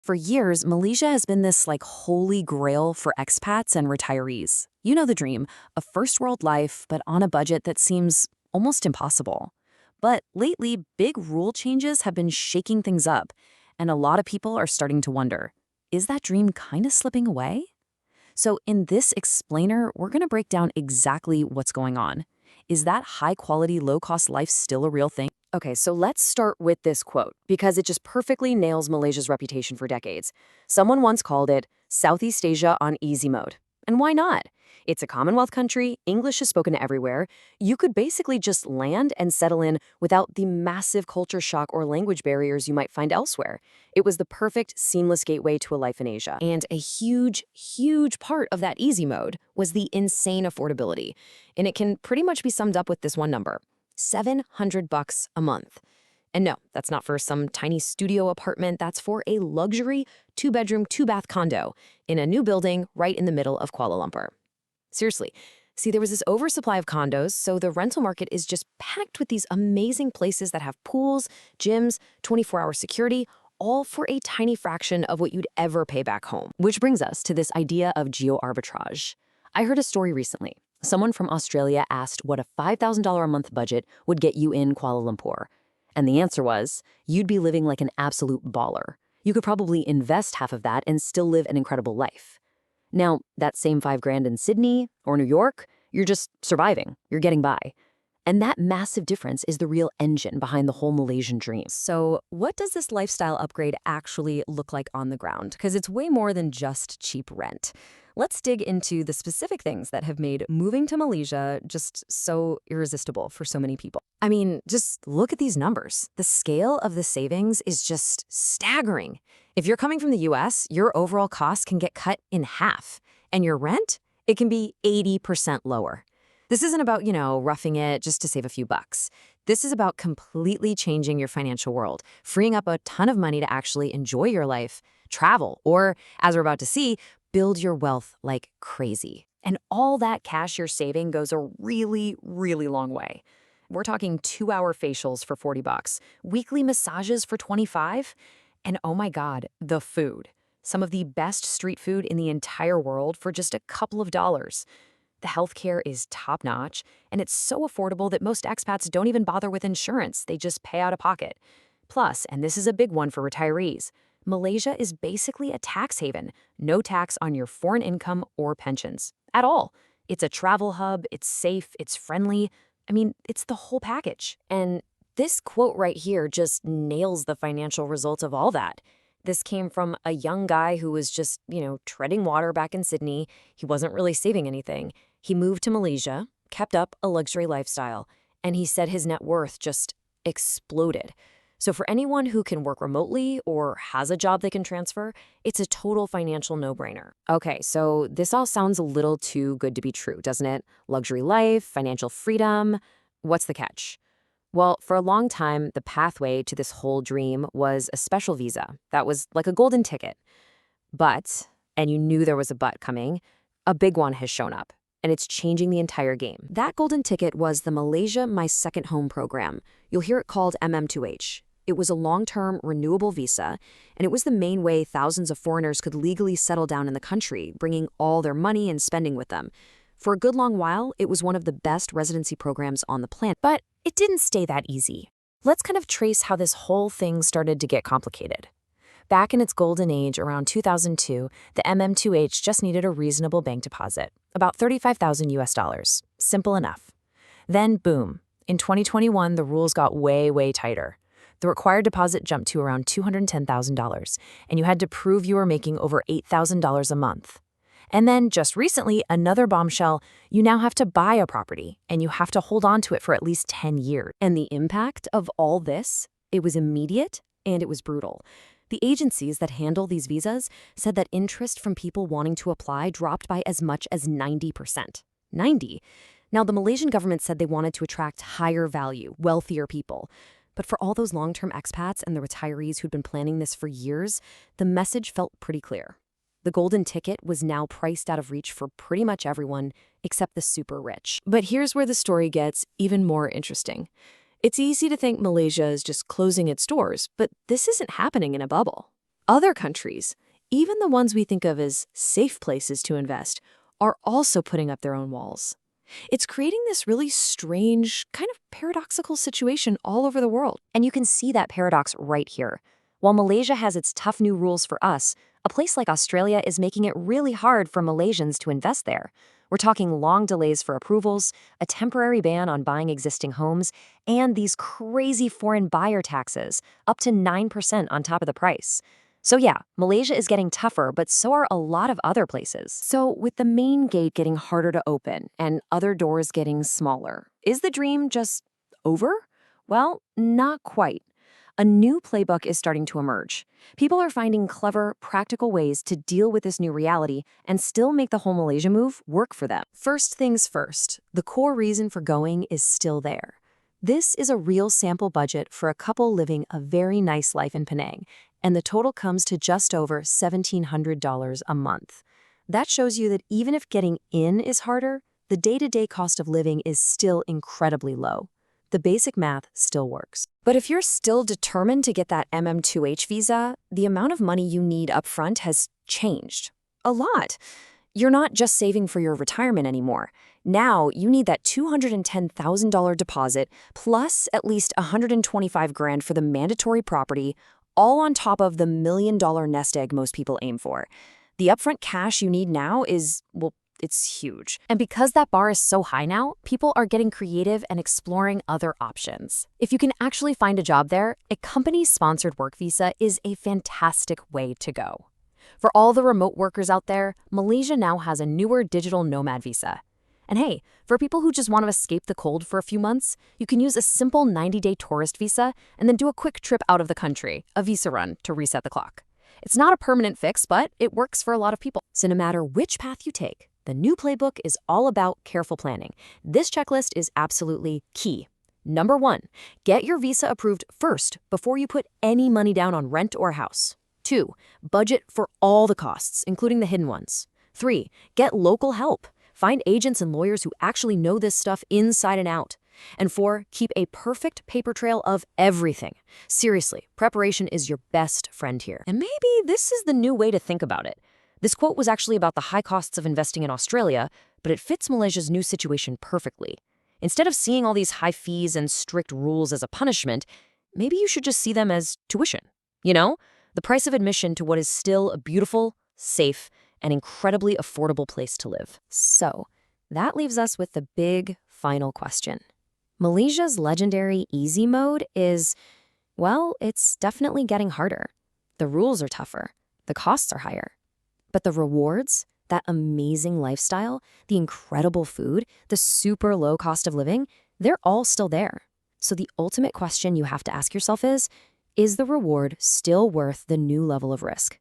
For years, Malaysia has been this holy grail for expats and retirees. You know the dream, a first world life, but on a budget that seems almost impossible. But lately, big rule changes have been shaking things up, and a lot of people are starting to wonder, is that dream kind of slipping away? So in this explainer, we're going to break down exactly what's going on. Is that high-quality, low-cost life still a real thing? Okay, so let's start with this quote, because it just perfectly nails Malaysia's reputation for decades. Someone once called it Southeast Asia on easy mode. And why not? It's a Commonwealth country, English is spoken everywhere. You could basically just land and settle in without the massive culture shock or language barriers you might find elsewhere. It was the perfect, seamless gateway to a life in Asia. And a huge, huge part of that easy mode was the insane affordability. And it can pretty much be summed up with this one number: $700 a month. And no, that's not for some tiny studio apartment. That's for a luxury 2-bedroom, 2-bath condo in a new building right in the middle of Kuala Lumpur. Seriously. See, there was this oversupply of condos, so the rental market is just packed with these amazing places that have pools, gyms, 24-hour security, all for a tiny fraction of what you'd ever pay back home. Which brings us to this idea of geo-arbitrage. I heard a story recently. Someone from Australia asked what a $5,000 a month budget would get you in Kuala Lumpur. And the answer was, you'd be living like an absolute baller. You could probably invest half of that and still live an incredible life. Now, that same $5,000 in Sydney or New York, you're just surviving. You're getting by. And that massive difference is the real engine behind the whole Malaysian dream. So what does this lifestyle upgrade actually look like on the ground? Because it's way more than just cheap rent. Let's dig into the specific things that have made moving to Malaysia just so irresistible for so many people. I mean, just look at these numbers. The scale of the savings is just staggering. If you're coming from the US, your overall cost can get cut in half. And your rent, it can be 80% lower. This isn't about, roughing it just to save a few bucks. This is about completely changing your financial world, freeing up a ton of money to actually enjoy your life, travel, or, as we're about to see, build your wealth like crazy. And all that cash you're saving goes a really, really long way. We're talking 2-hour facials for $40, weekly massages for $25, and oh my God, the food. Some of the best street food in the entire world for just a couple of dollars. The healthcare is top-notch, and it's so affordable that most expats don't even bother with insurance. They just pay out of pocket. Plus, and this is a big one for retirees, Malaysia is basically a tax haven. No tax on your foreign income or pensions. At all. It's a travel hub, it's safe, it's friendly. I mean, it's the whole package. And this quote right here just nails the financial results of all that. This came from a young guy who was just, treading water back in Sydney. He wasn't really saving anything. He moved to Malaysia, kept up a luxury lifestyle, and he said his net worth just exploded. So for anyone who can work remotely or has a job they can transfer, it's a total financial no-brainer. Okay, so this all sounds a little too good to be true, doesn't it? Luxury life, financial freedom. What's the catch? Well, for a long time, the pathway to this whole dream was a special visa. That was like a golden ticket. But, and you knew there was a but coming, a big one has shown up, and it's changing the entire game. That golden ticket was the Malaysia My Second Home program. You'll hear it called MM2H. It was a long-term, renewable visa, and it was the main way thousands of foreigners could legally settle down in the country, bringing all their money and spending with them. For a good long while, it was one of the best residency programs on the planet. But it didn't stay that easy. Let's kind of trace how this whole thing started to get complicated. Back in its golden age, around 2002, the MM2H just needed a reasonable bank deposit, about $35,000 US. Simple enough. Then, boom. In 2021, the rules got way, way tighter. The required deposit jumped to around $210,000, and you had to prove you were making over $8,000 a month. And then, just recently, another bombshell, you now have to buy a property, and you have to hold on to it for at least 10 years. And the impact of all this? It was immediate, and it was brutal. The agencies that handle these visas said that interest from people wanting to apply dropped by as much as 90%. 90? Now, the Malaysian government said they wanted to attract higher value, wealthier people. But for all those long-term expats and the retirees who'd been planning this for years, the message felt pretty clear. The golden ticket was now priced out of reach for pretty much everyone except the super rich. But here's where the story gets even more interesting. It's easy to think Malaysia is just closing its doors, but this isn't happening in a bubble. Other countries, even the ones we think of as safe places to invest, are also putting up their own walls. It's creating this really strange, kind of paradoxical situation all over the world. And you can see that paradox right here. While Malaysia has its tough new rules for us, a place like Australia is making it really hard for Malaysians to invest there. We're talking long delays for approvals, a temporary ban on buying existing homes, and these crazy foreign buyer taxes, up to 9% on top of the price. So yeah, Malaysia is getting tougher, but so are a lot of other places. So with the main gate getting harder to open and other doors getting smaller, is the dream just over? Well, not quite. A new playbook is starting to emerge. People are finding clever, practical ways to deal with this new reality and still make the whole Malaysia move work for them. First things first, the core reason for going is still there. This is a real sample budget for a couple living a very nice life in Penang, and the total comes to just over $1,700 a month. That shows you that even if getting in is harder, the day-to-day cost of living is still incredibly low. The basic math still works. But if you're still determined to get that MM2H visa, the amount of money you need upfront has changed. A lot. You're not just saving for your retirement anymore. Now you need that $210,000 deposit plus at least $125,000 for the mandatory property, all on top of the $1 million nest egg most people aim for. The upfront cash you need now is, well, it's huge. And because that bar is so high now, people are getting creative and exploring other options. If you can actually find a job there, a company-sponsored work visa is a fantastic way to go. For all the remote workers out there, Malaysia now has a newer digital nomad visa. And hey, for people who just want to escape the cold for a few months, you can use a simple 90-day tourist visa and then do a quick trip out of the country, a visa run, to reset the clock. It's not a permanent fix, but it works for a lot of people. So no matter which path you take, the new playbook is all about careful planning. This checklist is absolutely key. Number 1, get your visa approved first before you put any money down on rent or house. 2, budget for all the costs, including the hidden ones. 3, get local help. Find agents and lawyers who actually know this stuff inside and out. And 4, keep a perfect paper trail of everything. Seriously, preparation is your best friend here. And maybe this is the new way to think about it. This quote was actually about the high costs of investing in Australia, but it fits Malaysia's new situation perfectly. Instead of seeing all these high fees and strict rules as a punishment, maybe you should just see them as tuition. You know, the price of admission to what is still a beautiful, safe, and incredibly affordable place to live. So, that leaves us with the big final question. Malaysia's legendary easy mode is, well, it's definitely getting harder. The rules are tougher. The costs are higher. But the rewards, that amazing lifestyle, the incredible food, the super low cost of living, they're all still there. So the ultimate question you have to ask yourself is the reward still worth the new level of risk?